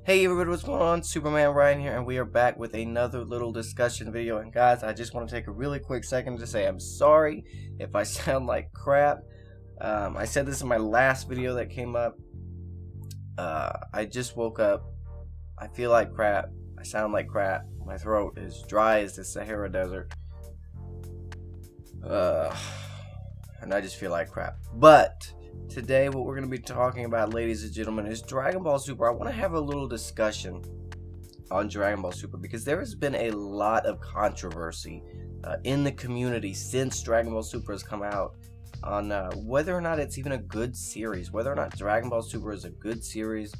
Hey everybody, what's going on? SupermanRion here, and we are back with another little discussion video. And guys, I just want to take a really quick second to say I'm sorry if I sound like crap. I said this in my last video that came up. I just woke up. I feel like crap. I sound like crap. My throat is dry as the Sahara Desert. And I just feel like crap. But today, what we're going to be talking about, ladies and gentlemen, is Dragon Ball Super. I want to have a little discussion on Dragon Ball Super because there has been a lot of controversy in the community since Dragon Ball Super has come out on whether or not it's even a good series, whether or not Dragon Ball Super is a good series,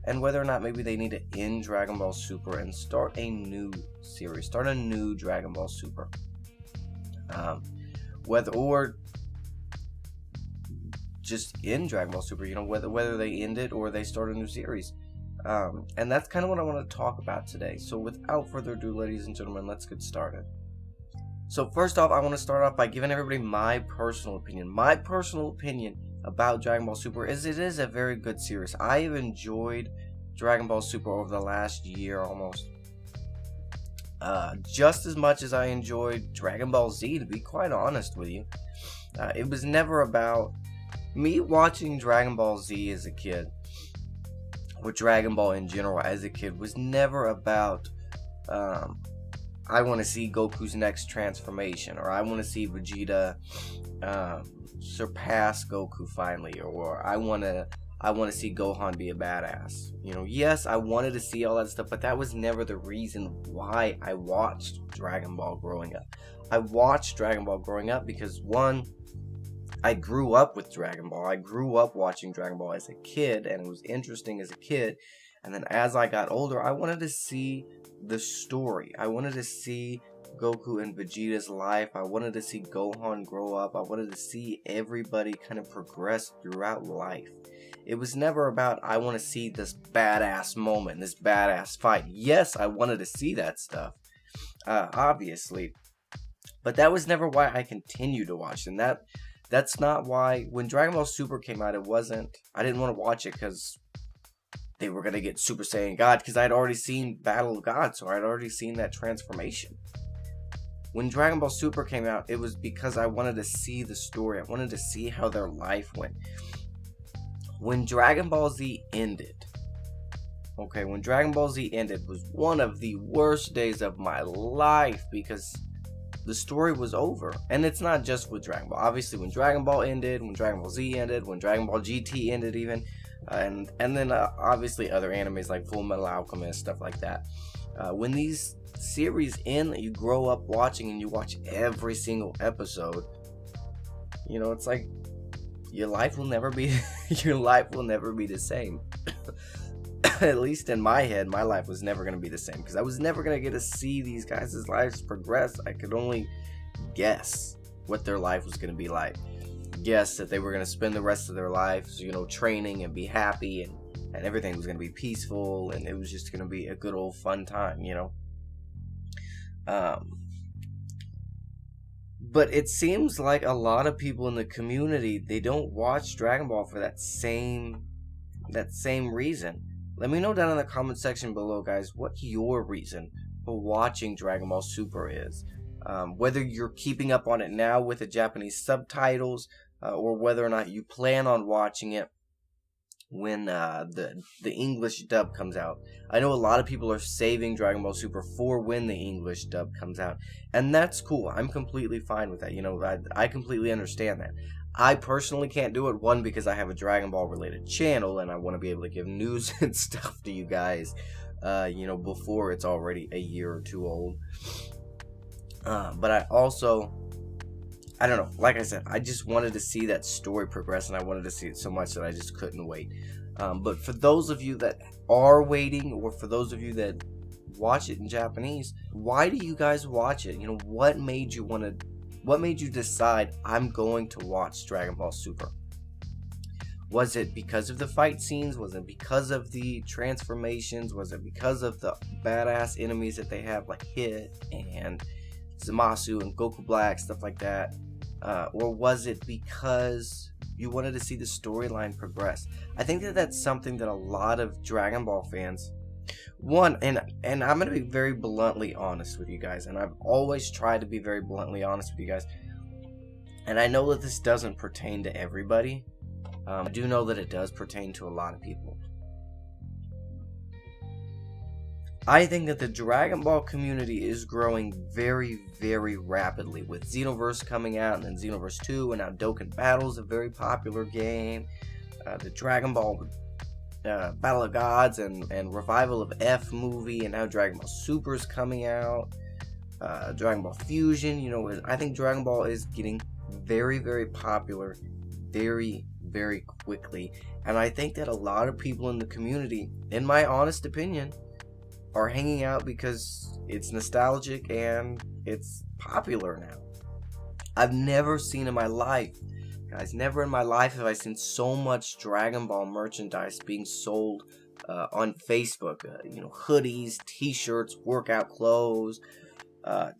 and whether or not maybe they need to end Dragon Ball Super and start a new series, start a new Dragon Ball Super. Or just end Dragon Ball Super, whether they end it or they start a new series. And that's kind of what I want to talk about today. So without further ado, ladies and gentlemen, let's get started. So first off, I want to start off by giving everybody my personal opinion. My personal opinion about Dragon Ball Super is it is a very good series. I have enjoyed Dragon Ball Super over the last year almost. Just as much as I enjoyed Dragon Ball Z, to be quite honest with you. It was never about me watching Dragon Ball Z as a kid, or Dragon Ball in general as a kid, was never about, I want to see Goku's next transformation, or I want to see Vegeta surpass Goku finally, or I want to see Gohan be a badass. Yes, I wanted to see all that stuff, but that was never the reason why I watched Dragon Ball growing up. I watched Dragon Ball growing up because, one, I grew up with Dragon Ball. I grew up watching Dragon Ball as a kid, and it was interesting as a kid. And then as I got older, I wanted to see the story. I wanted to see Goku and Vegeta's life. I wanted to see Gohan grow up. I wanted to see everybody kind of progress throughout life. It was never about, I want to see this badass moment, this badass fight. Yes, I wanted to see that stuff, obviously. But that was never why I continued to watch. And that's not why, when Dragon Ball Super came out, I didn't want to watch it because they were going to get Super Saiyan God, because I'd already seen Battle of Gods, so I'd already seen that transformation. When Dragon Ball Super came out, it was because I wanted to see the story. I wanted to see how their life went. When Dragon Ball Z ended, was one of the worst days of my life because the story was over. And it's not just with Dragon Ball. Obviously, when Dragon Ball ended, when Dragon Ball Z ended, when Dragon Ball GT ended even, and then obviously other animes like Full Metal Alchemist, stuff like that. When these series end that you grow up watching and you watch every single episode, it's like your life will never be the same. At least in my head, my life was never going to be the same because I was never going to get to see these guys' lives progress. I could only guess what their life was going to be like. Guess that they were going to spend the rest of their lives, training and be happy, and everything was going to be peaceful, and it was just going to be a good old fun time, But it seems like a lot of people in the community, they don't watch Dragon Ball for that same reason. Let me know down in the comment section below, guys, what your reason for watching Dragon Ball Super is. Whether you're keeping up on it now with the Japanese subtitles, or whether or not you plan on watching it when the English dub comes out. I know a lot of people are saving Dragon Ball Super for when the English dub comes out, and that's cool. I'm completely fine with that. I completely understand that. I personally can't do it, one, because I have a Dragon Ball related channel and I want to be able to give news and stuff to you guys, before it's already a year or two old. But I don't know, like I said, I just wanted to see that story progress, and I wanted to see it so much that I just couldn't wait. But for those of you that are waiting, or for those of you that watch it in Japanese, why do you guys watch it? What made you decide, I'm going to watch Dragon Ball Super? Was it because of the fight scenes? Was it because of the transformations? Was it because of the badass enemies that they have, like Hit and Zamasu and Goku Black, stuff like that? Or was it because you wanted to see the storyline progress? I think that that's something that a lot of Dragon Ball fans One, and I'm gonna be very bluntly honest with you guys, and I've always tried to be very bluntly honest with you guys. And I know that this doesn't pertain to everybody. I do know that it does pertain to a lot of people. I think that the Dragon Ball community is growing very, very rapidly, with Xenoverse coming out, and then Xenoverse 2, and now Dokkan Battle's a very popular game. The Dragon Ball Battle of Gods and Revival of F movie, and now Dragon Ball Super's coming out. Dragon Ball Fusion, I think Dragon Ball is getting very, very popular very, very quickly. And I think that a lot of people in the community, in my honest opinion, are hanging out because it's nostalgic and it's popular now. I've never seen in my life, guys, never in my life have I seen so much Dragon Ball merchandise being sold on Facebook. Hoodies, t-shirts, workout clothes,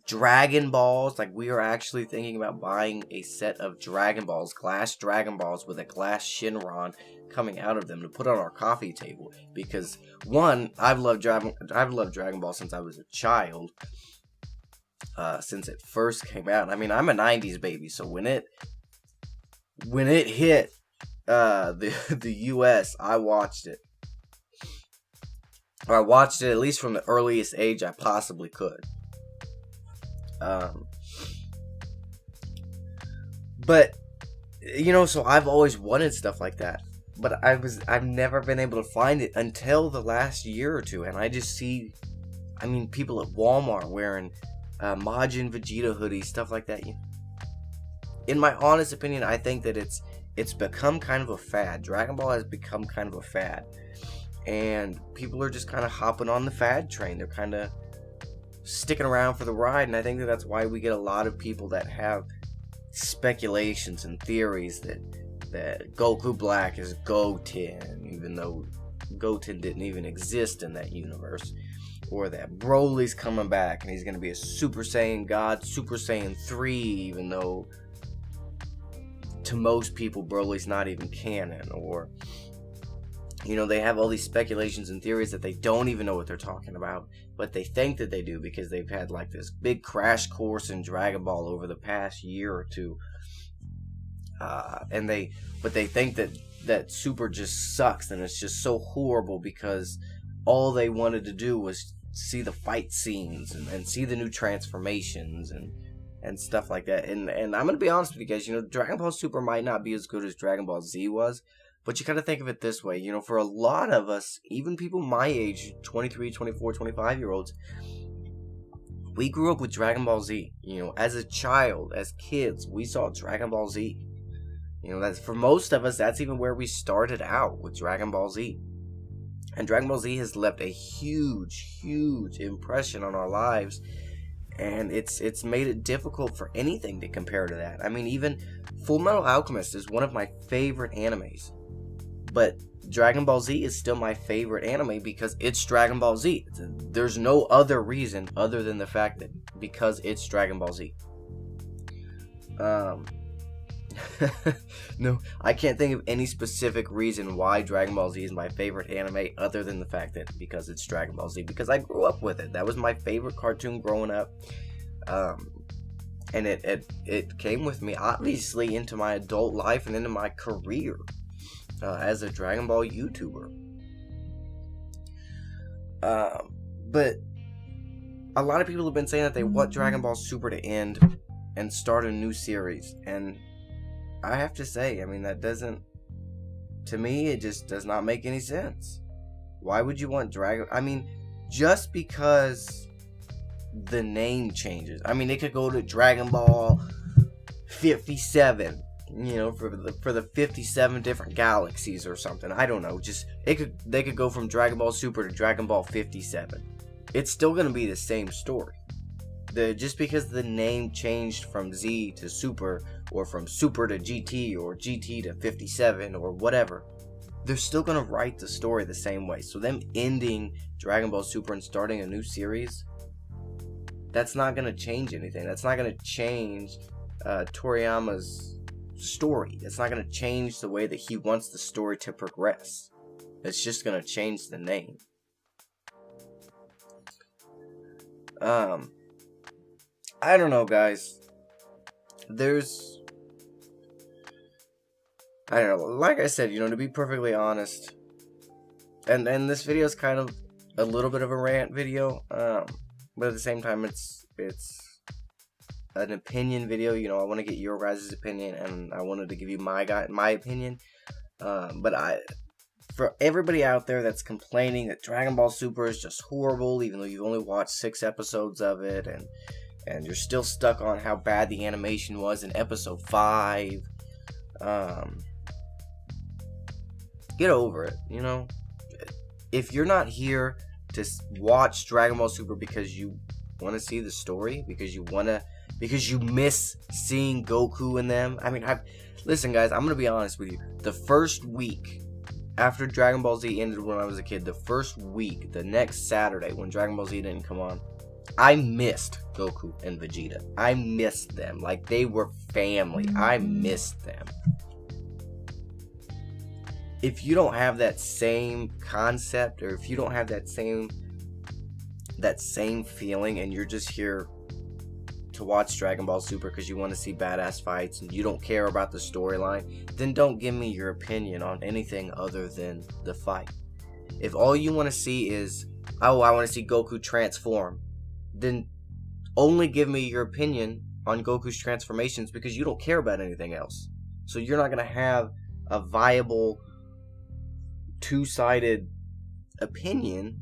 Dragon Balls. Like, we are actually thinking about buying a set of Dragon Balls, glass Dragon Balls with a glass Shinron coming out of them to put on our coffee table, because one, I've loved Dragon Ball since I was a child, since it first came out. I mean, I'm a 90s baby, so when it hit the US, I watched it. Or I watched it at least from the earliest age I possibly could. But so I've always wanted stuff like that. But I've never been able to find it until the last year or two, and I just see, people at Walmart wearing Majin Vegeta hoodies, stuff like that. In my honest opinion, I think that it's become kind of a fad. Dragon Ball has become kind of a fad, and people are just kind of hopping on the fad train. They're kind of sticking around for the ride, and I think that's why we get a lot of people that have speculations and theories that Goku Black is Goten, even though Goten didn't even exist in that universe, or that Broly's coming back and he's going to be a Super Saiyan God, Super Saiyan 3, even though to most people Broly's not even canon, or they have all these speculations and theories that they don't even know what they're talking about, but they think that they do because they've had like this big crash course in Dragon Ball over the past year or two. But they think that Super just sucks and it's just so horrible because all they wanted to do was see the fight scenes and see the new transformations and stuff like that. And I'm gonna be honest with you guys, Dragon Ball Super might not be as good as Dragon Ball Z was, but you gotta think of it this way, for a lot of us, even people my age, 23, 24, 25-year-olds, we grew up with Dragon Ball Z. As a child, as kids, we saw Dragon Ball Z. That's, for most of us, that's even where we started out, with Dragon Ball Z. And Dragon Ball Z has left a huge, huge impression on our lives. And it's made it difficult for anything to compare to that. Even Fullmetal Alchemist is one of my favorite animes. But Dragon Ball Z is still my favorite anime because it's Dragon Ball Z. There's no other reason other than the fact that because it's Dragon Ball Z. No, I can't think of any specific reason why Dragon Ball Z is my favorite anime other than the fact that because it's Dragon Ball Z, because I grew up with it. That was my favorite cartoon growing up. And it came with me obviously into my adult life and into my career as a Dragon Ball YouTuber. But a lot of people have been saying that they want Dragon Ball Super to end and start a new series, and I have to say, that doesn't, to me, it just does not make any sense. Why would you want just because the name changes. It could go to Dragon Ball 57, for the 57 different galaxies or something. I don't know. They could go from Dragon Ball Super to Dragon Ball 57. It's still going to be the same story. Just because the name changed from Z to Super, or from Super to GT, or GT to 57, or whatever, they're still going to write the story the same way. So them ending Dragon Ball Super and starting a new series, that's not going to change anything. That's not going to change Toriyama's story. It's not going to change the way that he wants the story to progress. It's just going to change the name. I don't know, guys. I don't know, like I said, to be perfectly honest, and this video is kind of a little bit of a rant video, but at the same time, it's an opinion video. I want to get your guys' opinion, and I wanted to give you my opinion. But for everybody out there that's complaining that Dragon Ball Super is just horrible, even though you've only watched 6 episodes of it, and you're still stuck on how bad the animation was in episode 5, get over it. If you're not here to watch Dragon Ball Super because you want to see the story, because you miss seeing Goku in them. I mean, listen, guys, I'm gonna be honest with you. The first week after Dragon Ball Z ended when I was a kid, the first week, the next Saturday when Dragon Ball Z didn't come on, I missed Goku and Vegeta. I missed them like they were family. I missed them. If you don't have that same concept, or if you don't have that same feeling, and you're just here to watch Dragon Ball Super because you want to see badass fights and you don't care about the storyline, then don't give me your opinion on anything other than the fight. If all you want to see is, oh, I want to see Goku transform, then only give me your opinion on Goku's transformations, because you don't care about anything else. So you're not going to have a viable two-sided opinion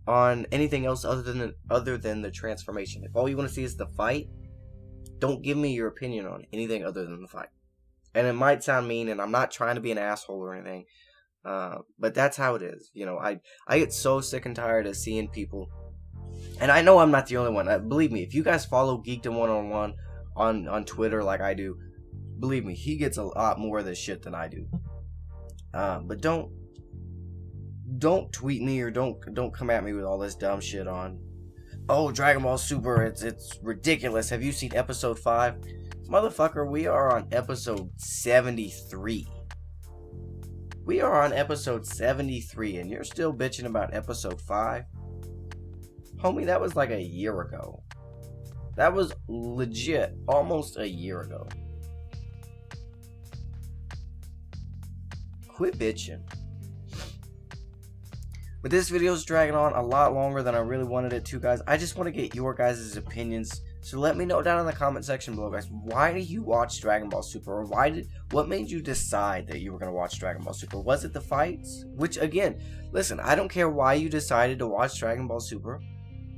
on anything else other than the transformation. If all you want to see is the fight, don't give me your opinion on anything other than the fight. And it might sound mean, and I'm not trying to be an asshole or anything, but that's how it is. I get so sick and tired of seeing people, and I know I'm not the only one. Believe me, if you guys follow Geekdom 101 on Twitter like I do, believe me, he gets a lot more of this shit than I do. But don't tweet me, or don't come at me with all this dumb shit on, oh, Dragon Ball Super, it's ridiculous. Have you seen episode 5? Motherfucker, we are on episode 73. We are on episode 73, and you're still bitching about episode 5? Homie, that was like a year ago. That was legit almost a year ago. Quit bitching. But this video is dragging on a lot longer than I really wanted it to, guys. I just want to get your guys' opinions. So let me know down in the comment section below, guys. Why do you watch Dragon Ball Super? Or what made you decide that you were going to watch Dragon Ball Super? Was it the fights? Which, again, listen, I don't care why you decided to watch Dragon Ball Super.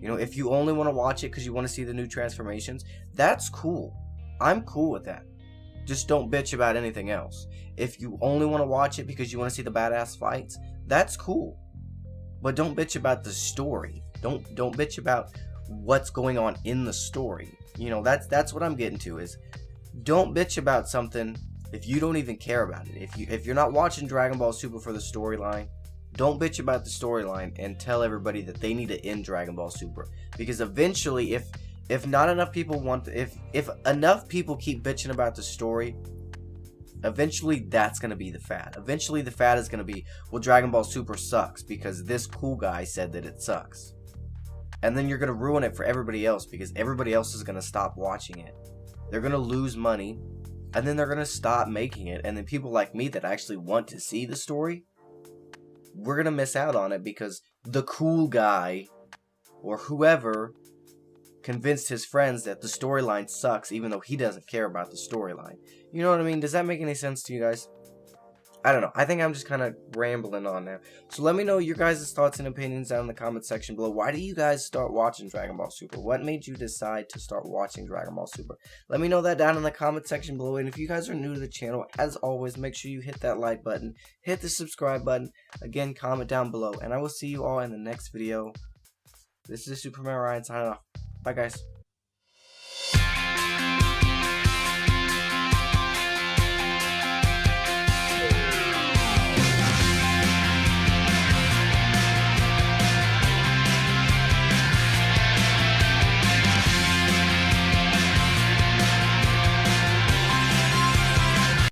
If you only want to watch it because you want to see the new transformations, that's cool. I'm cool with that. Just don't bitch about anything else. If you only want to watch it because you want to see the badass fights, that's cool. But don't bitch about the story. Don't bitch about what's going on in the story. That's what I'm getting to, is don't bitch about something if you don't even care about it. If you're not watching Dragon Ball Super for the storyline, don't bitch about the storyline and tell everybody that they need to end Dragon Ball Super. Because eventually, if not enough people if enough people keep bitching about the story, eventually that's going to be the fad. Eventually the fad is going to be, well, Dragon Ball Super sucks because this cool guy said that it sucks. And then you're going to ruin it for everybody else, because everybody else is going to stop watching it. They're going to lose money, and then they're going to stop making it. And then people like me that actually want to see the story, we're going to miss out on it because the cool guy or whoever convinced his friends that the storyline sucks, even though he doesn't care about the storyline. You know what I mean? Does that make any sense to you guys? I don't know. I think I'm just kind of rambling on now. So let me know your guys' thoughts and opinions down in the comment section below. Why did you guys start watching Dragon Ball Super? What made you decide to start watching Dragon Ball Super? Let me know that down in the comment section below. And if you guys are new to the channel, as always, make sure you hit that like button, hit the subscribe button. Again, comment down below. And I will see you all in the next video. This is SupermanRion signing off. Bye, guys.